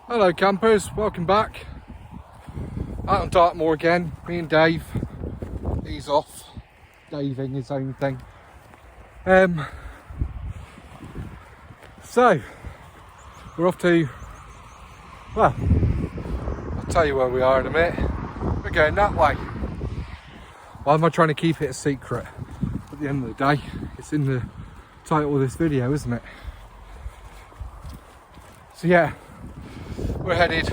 Hello campers, welcome back. Out on Dartmoor again, me and Dave. He's off, daving his own thing. So, we're off to, well, I'll tell you where we are in a minute. We're going that way. Why am I trying to keep it a secret? At the end of the day, it's in the title of this video, isn't it? So yeah, we're headed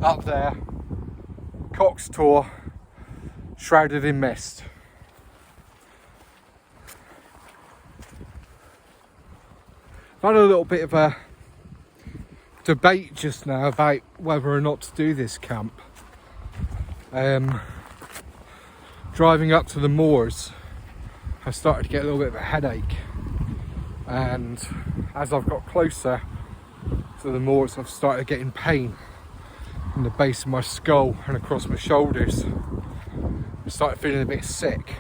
up there, Cox Tor, shrouded in mist. I've had a little bit of a debate just now about whether or not to do this camp. Driving up to the moors, I started to get a little bit of a headache, and as I've got closer to the moors, I've started getting pain in the base of my skull and across my shoulders. I started feeling a bit sick,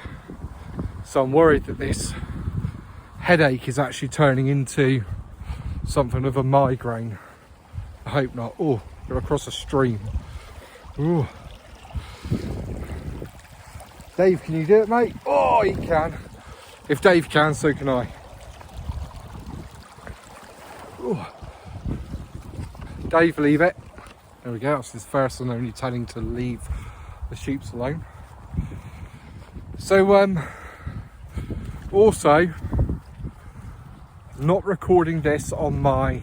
so I'm worried that this headache is actually turning into something of a migraine. I hope not. Oh, we're across a stream. Ooh. Dave, can you do it, mate? Oh, he can. If Dave can, so can I. Ooh. Dave, leave it. There we go. That's his first and only telling to leave the sheep alone. So, also, not recording this on my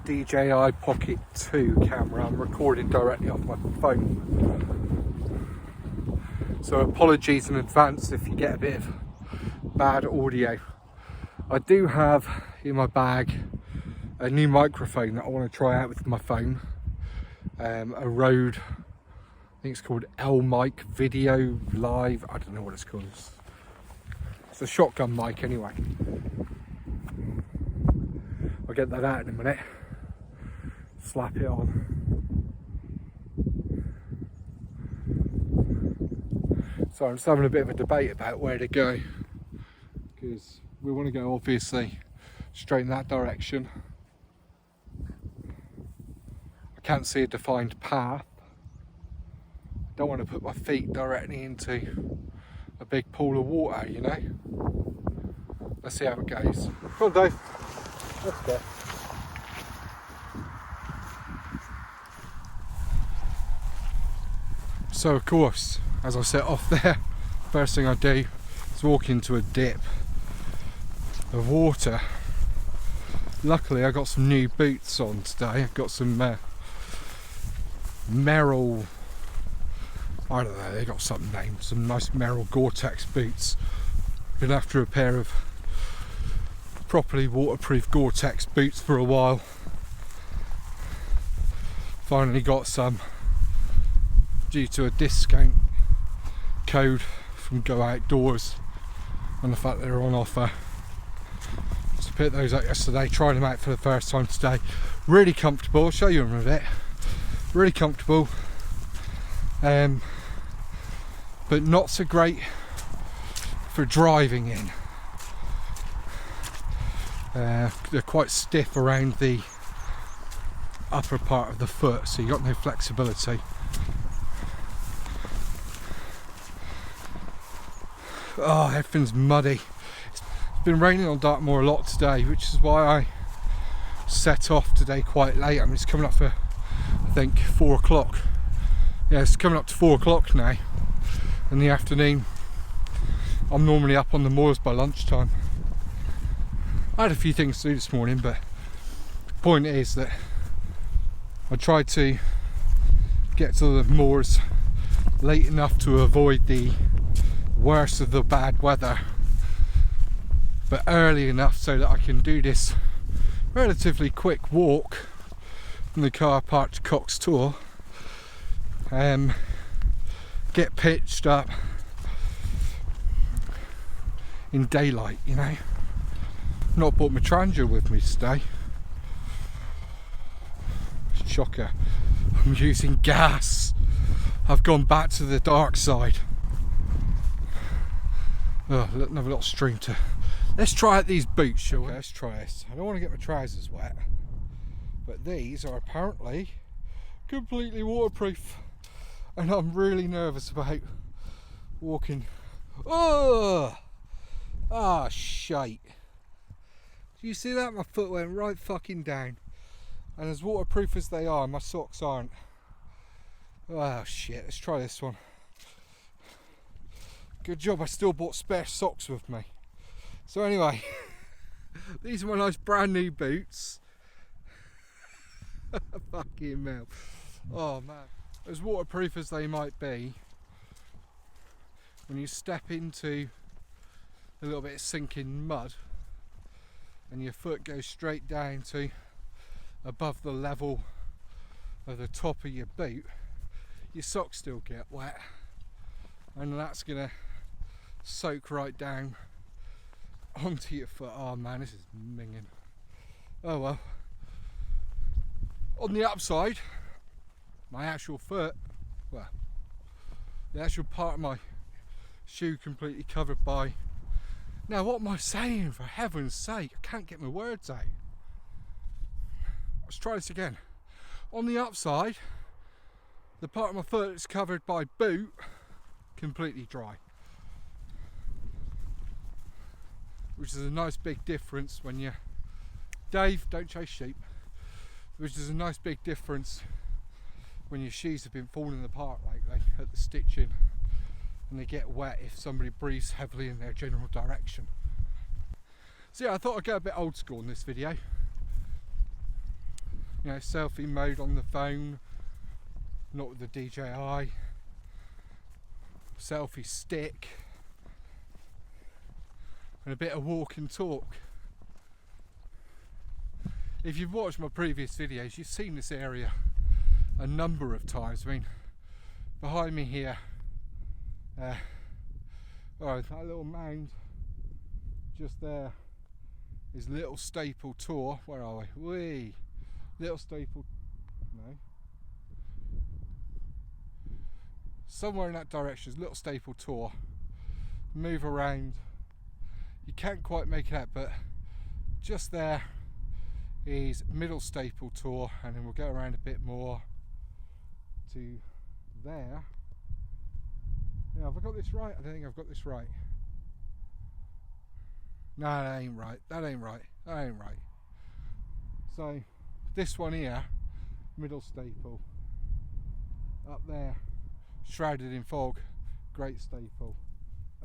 DJI Pocket 2 camera. I'm recording directly off my phone. So apologies in advance if you get a bit of bad audio. I do have in my bag a new microphone that I want to try out with my phone. A RØDE, I think it's called L-Mic Video Live. I don't know what it's called. It's a shotgun mic anyway. I'll get that out in a minute. Slap it on. So I'm just having a bit of a debate about where to go, because we want to go obviously straight in that direction. I can't see a defined path. I don't want to put my feet directly into a big pool of water, you know. Let's see how it goes. Come on, Dave. Let's go. So of course, as I set off there, first thing I do is walk into a dip of water. Luckily I got some new boots on today. I've got some Merrell, I don't know, they got some name, some nice Merrell Gore-Tex boots. Been after a pair of properly waterproof Gore-Tex boots for a while. Finally got some due to a discount code from Go Outdoors and the fact that they're on offer. So picked those up yesterday, tried them out for the first time today. Really comfortable, I'll show you them a bit. Really comfortable, but not so great for driving in. They're quite stiff around the upper part of the foot, so you've got no flexibility. Oh, everything's muddy. It's been raining on Dartmoor a lot today, which is why I set off today quite late. I mean, it's coming up for, I think, 4 o'clock. Yeah, it's coming up to 4 o'clock now in the afternoon. I'm normally up on the moors by lunchtime. I had a few things to do this morning, but the point is that I tried to get to the moors late enough to avoid the worst of the bad weather, but early enough so that I can do this relatively quick walk from the car park to Cox Tor, get pitched up in daylight, you know. Not brought my Trangia with me today. Shocker. I'm using gas. I've gone back to the dark side. Oh, another little stream to... Let's try out these boots, shall we? Let's try this. I don't want to get my trousers wet. but these are apparently completely waterproof, and I'm really nervous about walking. Oh, ah, shite. Do you see that? My foot went right fucking down, and as waterproof as they are, my socks aren't. Oh shit, let's try this one. Good job I still bought spare socks with me. So anyway, these are my nice brand new boots. Fucking hell. Oh man. As waterproof as they might be, when you step into a little bit of sinking mud and your foot goes straight down to above the level of the top of your boot, your socks still get wet, and that's gonna soak right down onto your foot. Oh man, this is minging. Oh well. On the upside, my actual foot, well, the actual part of my shoe completely covered by. Now what am I saying, for heaven's sake? I can't get my words out. Let's try this again. On the upside, the part of my foot that's covered by boot, completely dry. Which is a nice big difference when you... Dave, don't chase sheep. Which is a nice big difference when your shoes have been falling apart lately at the stitching, and they get wet if somebody breathes heavily in their general direction. So yeah, I thought I'd go a bit old school in this video. You know, selfie mode on the phone, not with the DJI, selfie stick, and a bit of walk and talk. If you've watched my previous videos, you've seen this area a number of times. I mean, behind me here, oh, that little mound just there is Little Staple Tor. Where are we? Whee! Little Staple, no. Somewhere in that direction is Little Staple Tor. Move around. You can't quite make it out, but just there is Middle Staple Tor, and then we'll go around a bit more to there. Yeah, have I got this right? I don't think I've got this right. No, that ain't right. That ain't right. That ain't right. So this one here, Middle Staple. Up there, shrouded in fog, Great Staple.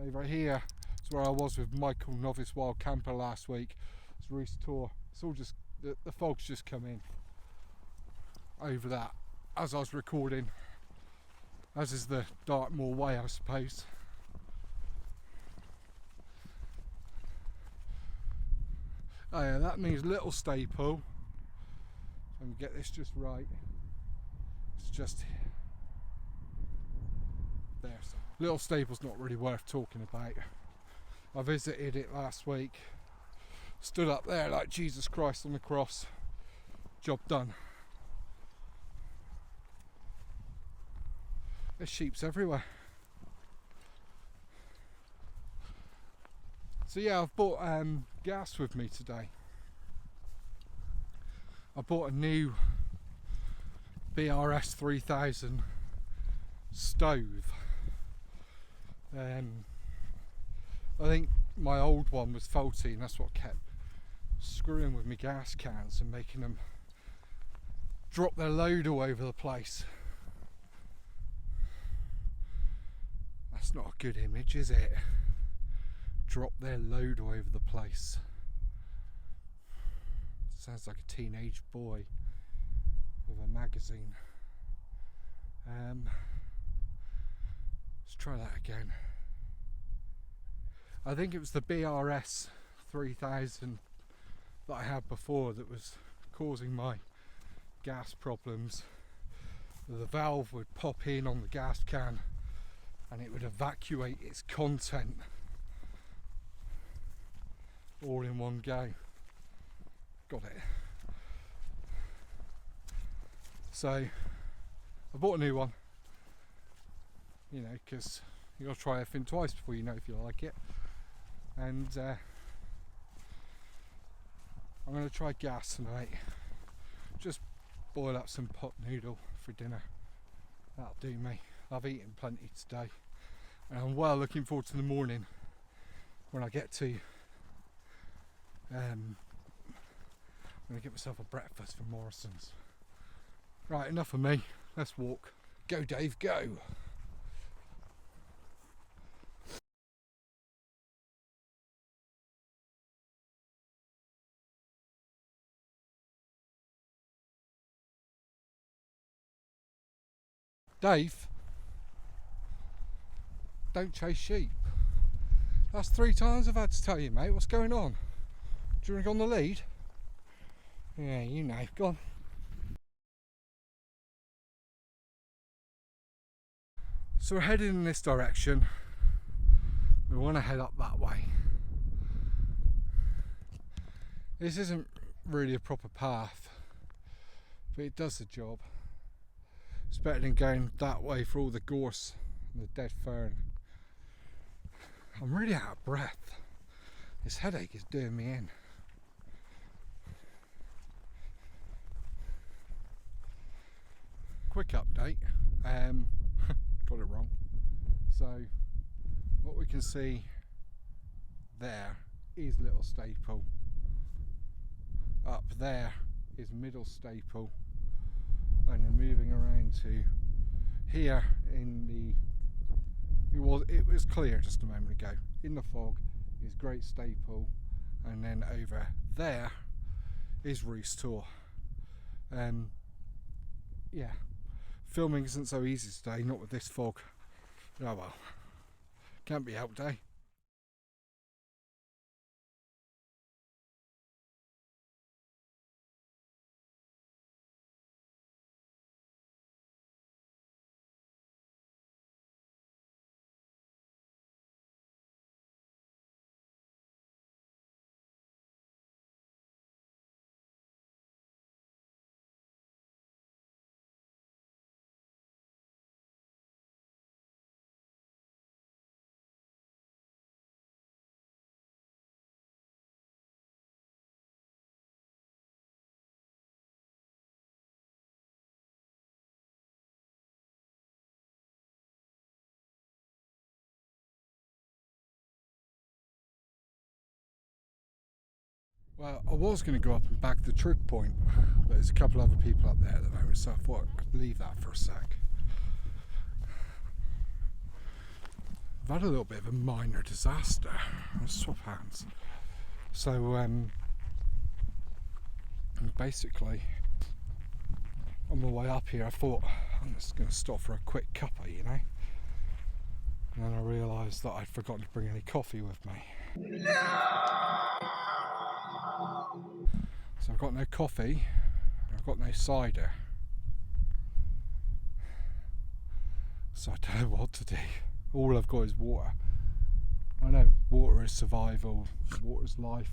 Over here is where I was with Michael, Novice Wild Camper, last week. It's Reese Tor. It's all just, the fog's just come in over that as I was recording, as is the Dartmoor way, I suppose. Oh yeah, that means Little Staple. Let me get this just right. It's just there. So Little Staple's not really worth talking about. I visited it last week. Stood up there like Jesus Christ on the cross. Job done. There's sheeps everywhere. So yeah, I've bought gas with me today. I bought a new BRS-3000 stove. I think my old one was faulty, and that's what kept screwing with my gas cans and making them drop their load all over the place. That's not a good image, is it? Drop their load all over the place. Sounds like a teenage boy with a magazine. Let's try that again. I think it was the BRS-3000 that I had before that was causing my gas problems. The valve would pop in on the gas can and it would evacuate its content all in one go. Got it. So I bought a new one, you know, because you got to try everything twice before you know if you like it. And I'm going to try gas tonight. just boil up some pot noodle for dinner. That'll do me. I've eaten plenty today, and I'm well looking forward to the morning when I get to myself a breakfast from Morrison's. Right, enough of me. Let's walk. Go, Dave, go. Dave, don't chase sheep. That's 3 times I've had to tell you, mate. What's going on? Do you want to go on the lead? Yeah, you know. Go on. So we're heading in this direction. We want to head up that way. This isn't really a proper path, but it does the job. It's better than going that way for all the gorse and the dead fern. I'm really out of breath. This headache is doing me in. Quick update. Got it wrong. So what we can see there is Little Staple. Up there is Middle Staple. And then moving around to here in the, it was clear just a moment ago. In the fog is Great Staple, and then over there is RØDE Tor. Yeah, filming isn't so easy today, not with this fog. Oh well, can't be helped, eh? Well, I was going to go up and back the trig point, but there's a couple other people up there at the moment, so I thought I'd leave that for a sec. I've had a little bit of a minor disaster. I'll swap hands. So, basically, on my way up here, I thought I'm just going to stop for a quick cuppa, you know. And then I realised that I'd forgotten to bring any coffee with me. So I've got no coffee, I've got no cider. So I don't know what to do. All I've got is water. I know water is survival, water's life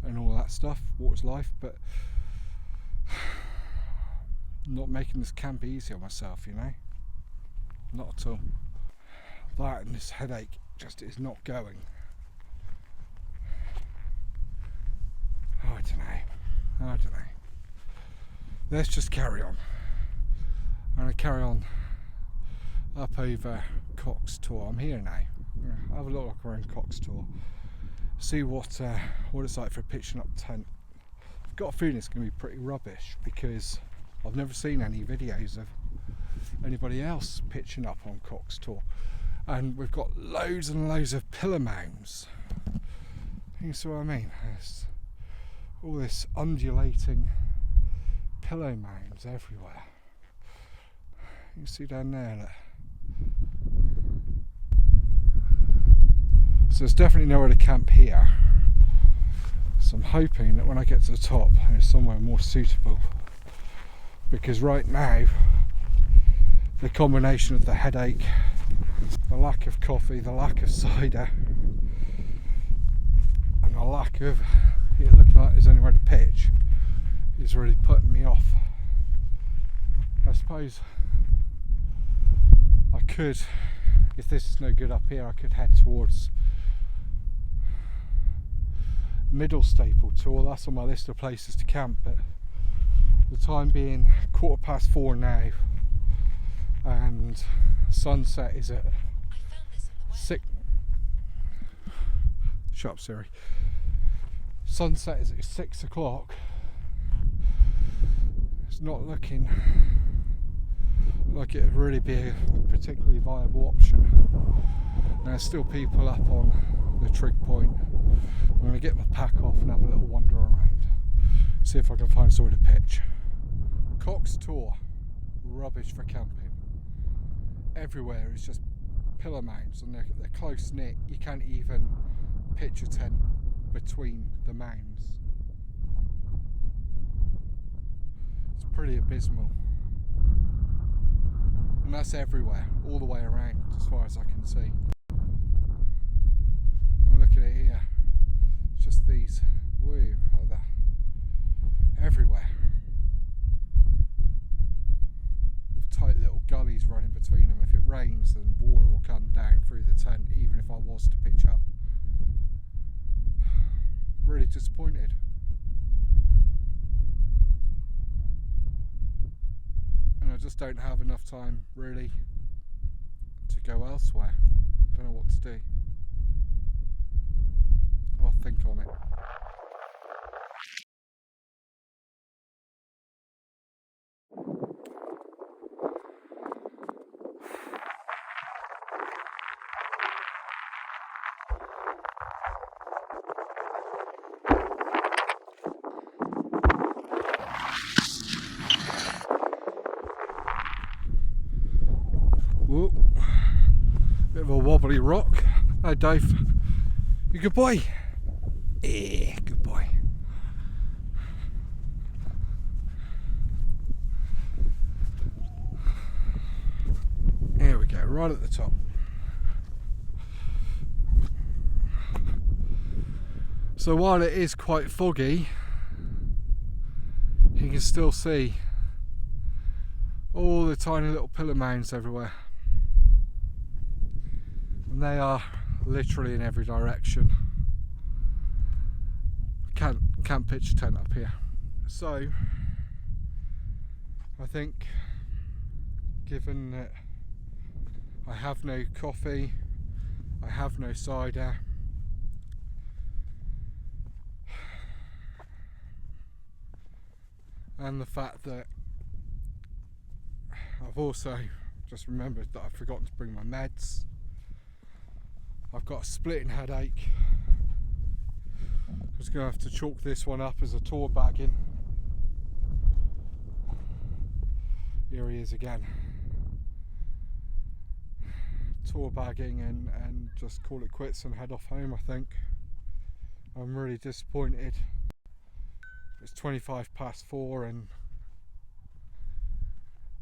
and all that stuff, water's life, but not making this camp easy on myself, you know. Not at all. That and this headache just is not going. Oh, I don't know. Let's just carry on. I'm going to carry on up over Cox Tor. I'm here now. Have a look around Cox Tor. See what it's like for a pitching up tent. I've got a feeling it's going to be pretty rubbish because I've never seen any videos of anybody else pitching up on Cox Tor. And we've got loads and loads of pillar mounds. You see what I mean? There's all this undulating pillow mounds everywhere. You can see down there, look. So there's definitely nowhere to camp here. So I'm hoping that when I get to the top, there's somewhere more suitable. Because right now, the combination of the headache, the lack of coffee, the lack of cider, and the lack of it looking like there's anywhere to pitch is really putting me off. I suppose I could, if this is no good up here, I could head towards Middle Staple Tor. That's on my list of places to camp, but The time being 4:15 now, and sunset is at 6. Shut up, Siri. Sunset is at 6 o'clock. It's not looking like it would really be a particularly viable option. And there's still people up on the trig point. I'm going to get my pack off and have a little wander around, see if I can find somewhere to pitch. Cox Tor, rubbish for camping. Everywhere is just pillar mounds, and they're close knit. You can't even pitch a tent between the mounds. It's pretty abysmal. And that's everywhere, all the way around, as far as I can see. And look at it here. It's just these, woo, like that. Everywhere. With tight little gullies running between them. If it rains, then water will come down through the tent, even if I was to pitch up. Really disappointed. And I just don't have enough time really to go elsewhere. I don't know what to do. I'll think on it. Whoa, bit of a wobbly rock. Hi Dave, you good boy? Yeah, good boy. There we go, right at the top. So while it is quite foggy, you can still see all the tiny little pillar mounds everywhere. And they are literally in every direction. Can't pitch a tent up here. So I think, given that I have no coffee, I have no cider, and the fact that I've also just remembered that I've forgotten to bring my meds. I've got a splitting headache. I'm just going to have to chalk this one up as a tour bagging. Here he is again. Tour bagging and just call it quits and head off home, I think. I'm really disappointed. It's 4:25 and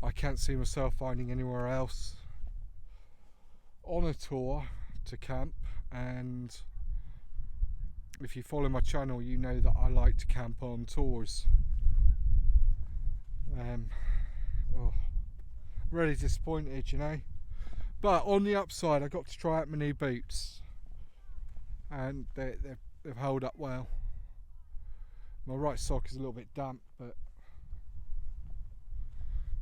I can't see myself finding anywhere else on a tour to camp. And if you follow my channel, you know that I like to camp on tours. Really disappointed, you know. But on the upside, I got to try out my new boots, and they've held up well. My right sock is a little bit damp, but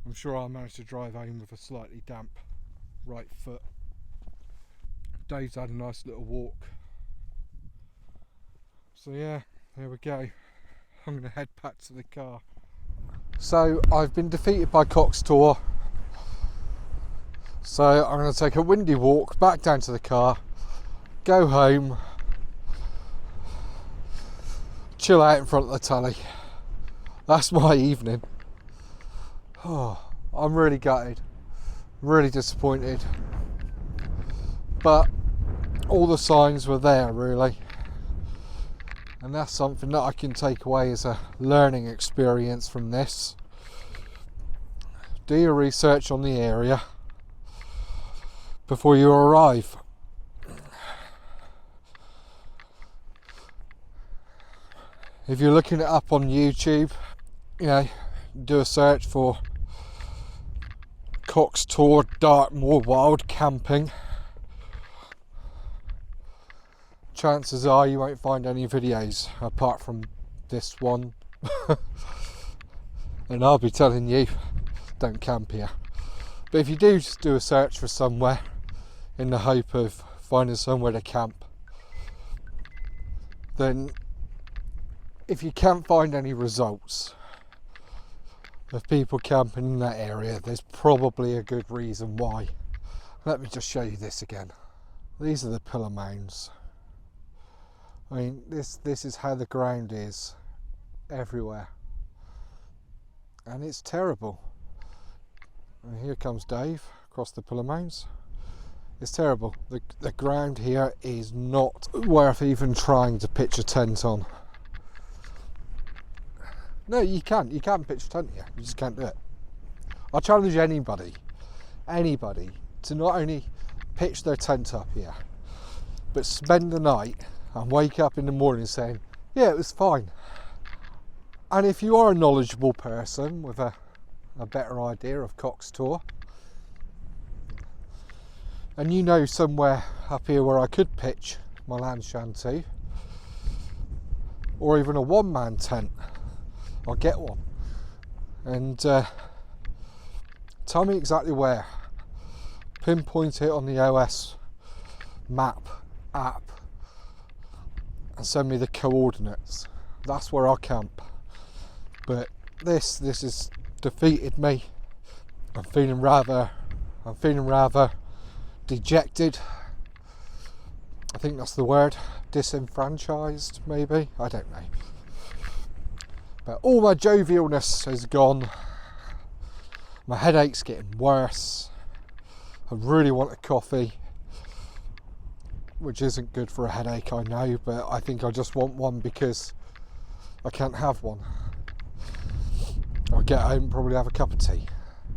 I'm sure I'll manage to drive home with a slightly damp right foot. Dave's had a nice little walk. So yeah, there we go. I'm going to head back to the car. So I've been defeated by Cox Tor. So I'm going to take a windy walk back down to the car, go home, chill out in front of the telly. That's my evening. Oh, I'm really gutted, really disappointed. But all the signs were there, really. And that's something that I can take away as a learning experience from this. Do your research on the area before you arrive. If you're looking it up on YouTube, you know, do a search for Cox Tor Dartmoor wild camping. Chances are you won't find any videos apart from this one. and I'll be telling you, don't camp here. But if you do just do a search for somewhere in the hope of finding somewhere to camp, then if you can't find any results of people camping in that area, there's probably a good reason why. Let me just show you this again. These are the pillar mounds. I mean, this is how the ground is everywhere, and it's terrible. And here comes Dave across the pillar mounds. It's terrible. The ground here is not worth even trying to pitch a tent on. No, you can't pitch a tent here. You just can't do it. I challenge anybody to not only pitch their tent up here, but spend the night and wake up in the morning saying, yeah, it was fine. And if you are a knowledgeable person with a better idea of Cox Tor, and you know somewhere up here where I could pitch my land shanty, or even a one-man tent, I'll get one. And tell me exactly where. Pinpoint it on the OS map app and send me the coordinates. That's where I'll camp. But this has defeated me. I'm feeling rather dejected. I think that's the word. Disenfranchised, maybe. I don't know. But all my jovialness is gone. My headache's getting worse. I really want a coffee, which isn't good for a headache, I know, but I think I just want one because I can't have one. I'll get home and probably have a cup of tea.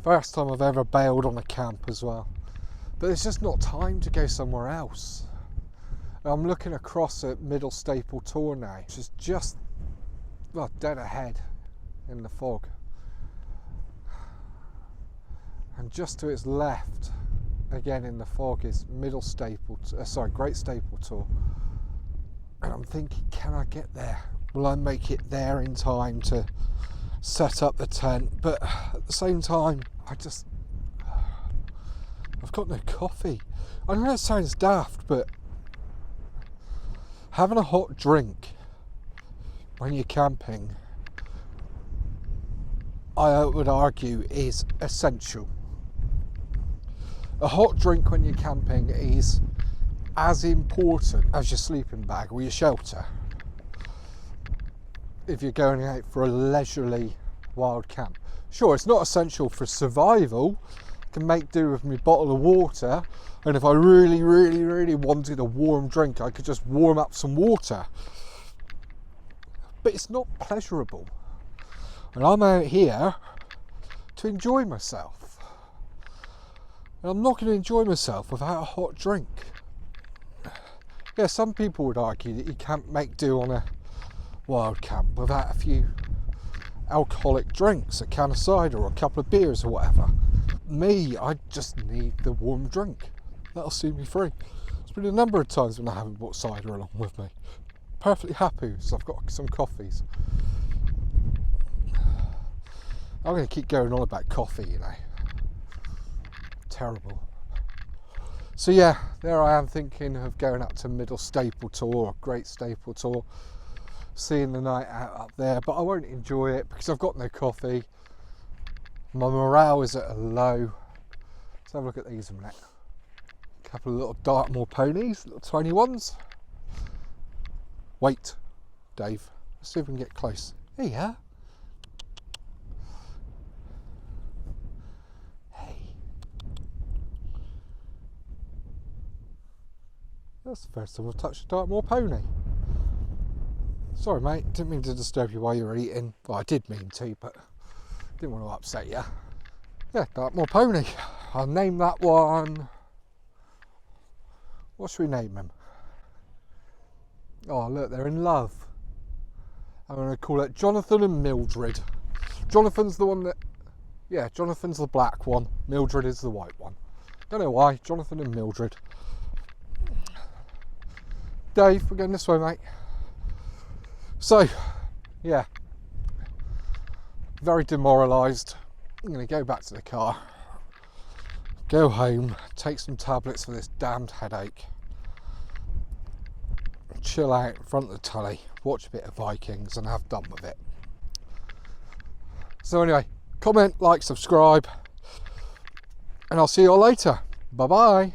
First time I've ever bailed on a camp as well. But there's just not time to go somewhere else. I'm looking across at Middle Staple Tor now, which is just dead ahead in the fog. And just to its left, again in the fog, is Great Staple Tor. And I'm thinking, can I get there? Will I make it there in time to set up the tent? But at the same time, I've got no coffee. I know it sounds daft, but having a hot drink when you're camping, I would argue, is essential. A hot drink when you're camping is as important as your sleeping bag or your shelter. If you're going out for a leisurely wild camp. Sure, it's not essential for survival. I can make do with my bottle of water, and if I really, really, really wanted a warm drink, I could just warm up some water. But it's not pleasurable. And I'm out here to enjoy myself. And I'm not going to enjoy myself without a hot drink. Yeah, some people would argue that you can't make do on a wild camp without a few alcoholic drinks, a can of cider or a couple of beers or whatever. Me, I just need the warm drink. That'll see me free. There's been a number of times when I haven't brought cider along with me. Perfectly happy, so I've got some coffees. I'm going to keep going on about coffee, you know. Terrible. So yeah, there I am thinking of going up to Middle Staple Tor, or Great Staple Tor, seeing the night out up there, but I won't enjoy it because I've got no coffee. My morale is at a low. Let's have a look at these a minute. A couple of little Dartmoor ponies, little tiny ones. Wait, Dave, let's see if we can get close. Here you are. That's the first time I've touched a Dartmoor pony. Sorry mate, didn't mean to disturb you while you were eating. Well, I did mean to, but didn't want to upset you. Yeah, Dartmoor pony. I'll name that one. What should we name him? Oh look, they're in love. I'm going to call it Jonathan and Mildred. Jonathan's the one that... Yeah, Jonathan's the black one. Mildred is the white one. Don't know why. Jonathan and Mildred. Dave, we're going this way, mate. So, yeah. very demoralised. I'm going to go back to the car, go home, take some tablets for this damned headache, chill out in front of the telly, watch a bit of Vikings and have done with it. So anyway, comment, like, subscribe, and I'll see you all later. Bye bye.